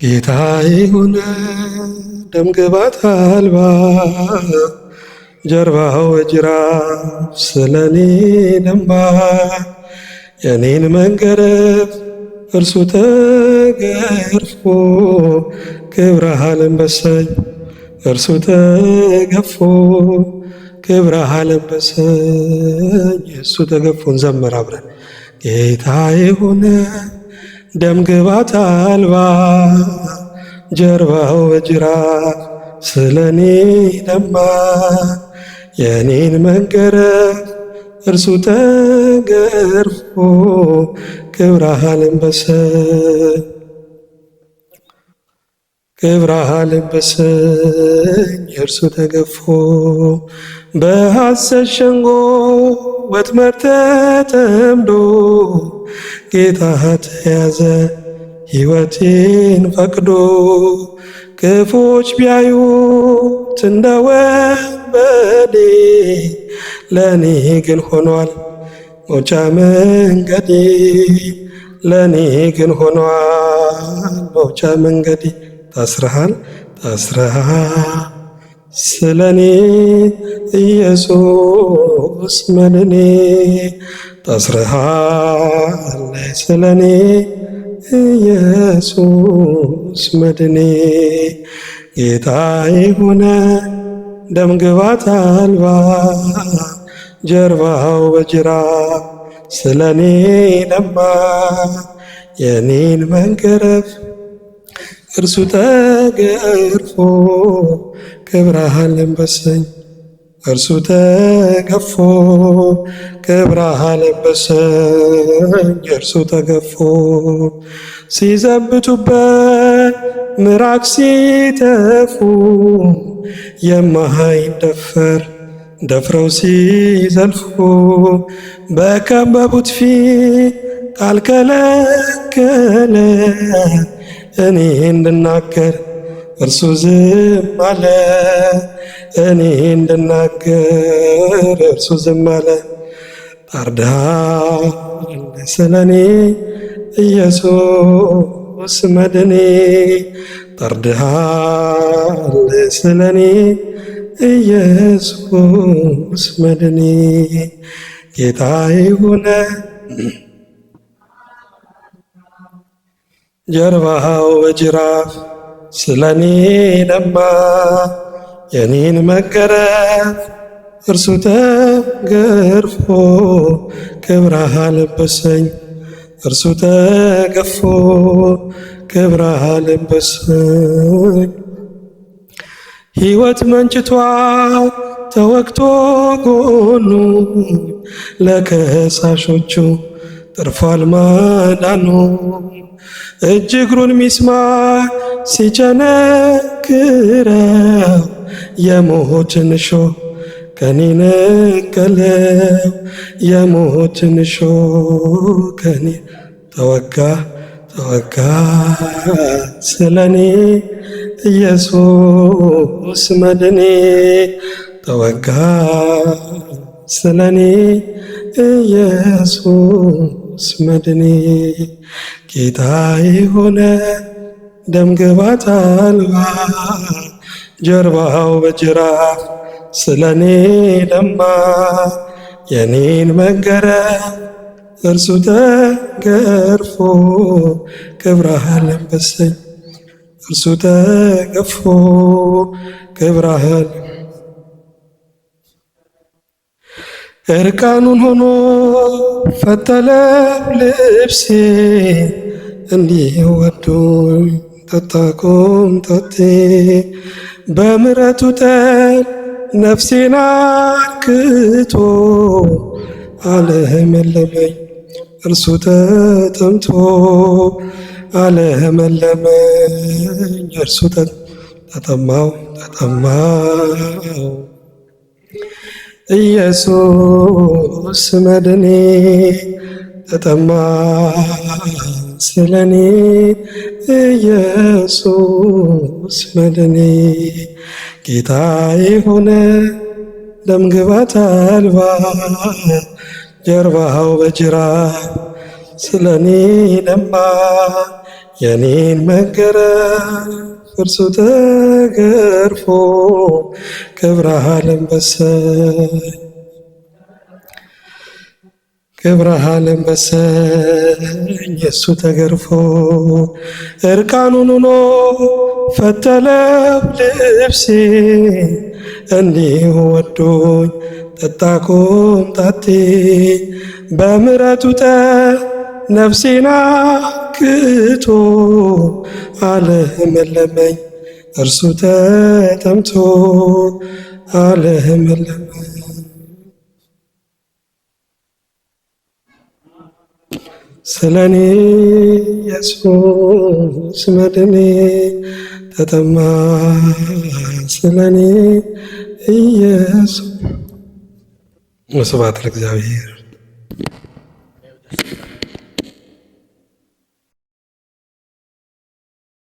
ጌታዬ ሆነ ደምግባት አልባ ጀርባው ጅራፍ ስለኔ ደማ የኔን መንገረፍ እርሱ ተገርፎ ክብረህ አለበሰኝ እርሱ ተገፎ ክብረህ አለበሰኝ እሱ ተገፎ እንዘምር አብረን ጌታዬ ሆነ ደምግባት አልባ ጀርባው ጅራፍ ስለኔ ደማ የኔን መንገረፍ እርሱ ተገርፎ ክብረህ አለበሰኝ ክብረህ አለበሰኝ እርሱ ተገፎ በሐሰት ሸንጎ ወጥመድ ተጠምዶ ጌታ ተያዘ ሕይወቴን ፈቅዶ ክፎች ቢያዩት እንደ ወንበዴ ለኔ ግን ሆኗል መውጫ መንገዴ ለኔ ግን ሆኗል መውጫ መንገዴ ታስረሃል ስለኔ ኢየሱስ መድኔ ታስረሃል ስለኔ ኢየሱስ መድኔ ጌታዬ ሆነ ደምግባት አልባ ጀርባው በጅራፍ ስለኔ ደማ የኔን መንገረፍ እርሱ ተገርፎ ክብረህ አለበሰኝ እርሱ ተገፎ ክብረህ አለበሰኝ እርሱ ተገፎ ሲዘብቱበት ምራቅ ሲተፉ የማይደፈር ደፍረው ሲዘልፉ በከበቡት ፊት ቃል ከለከለ እኔ እንድናገር እርሱ ዝም አለ እኔ እንድናገር እርሱ ዝም አለ ታርደሃል ስለኔ ኢየሱስ መድኔ ታርደሃል ስለኔ ኢየሱስ መድኔ ጌታዬ ሆነ ጀርባው በጅራፍ ስለኔ ደማ የኔን መገረፍ እርሱ ተገርፎ ክብረህ አለበሰኝ እርሱ ተገፎ ክብረህ አለበሰኝ ሕይወት መንጭቷ ተወግቶ ጎኑ ለከሳሾቹ ተርፏል ማዳኑ እጅ እግሩን ሚስማር ሲቸነክረው የሞትን እሾህ ከኔ ነቀለው የሞትን እሾህ ከኔ ተወጋ ስለኔ ኢየሱስ መድኔ ተወጋ ስለኔ ኢየሱስ መድኔ ጌታዬ ሆነ ደምግባት አልባ ጀርባው በጅራፍ ስለኔ ደማ የኔን መገረፍ እርሱ ተገርፎ ክብረህ አለበሰኝ እርሱ ተገፎ ክብረህ እርቃኑን ሆኖ ፈተለው ልብሴ እንዲህ ወዶኝ ጠጣ ቆምጣጤ በምሕረቱ ጠል ነፍሴን አርክቶ አለመለመኝ እርሱ ተጠምቶ አለመለመኝ እርሱ ተጠማው ኢየሱስ መድኔ ተጠማ ስለኔ ኢየሱስ መድኔ ጌታዬ ሆነ ደምግባት አልባ ጀርባው በጅራፍ ስለኔ ደማ የኔን መገረፍ እርሱ ተገርፎ ክብረሃ ለበሰኝ ክብረሃ ለበሰኝ እሱ ተገርፎ እርቃኑን ሆኖ ፈተለው ልብሴ እንዲሁ ወዶኝ ጠጣ ኮምጣጤ በምሕረቱ ነፍሴን አክቶ አለመለመኝ እርሱ ተጠምቶ አለመለመኝ። ስለኔ ኢየሱስ መድኔ ተጠማ ስለኔ ኢየሱስ። ወስብሐት ለእግዚአብሔር።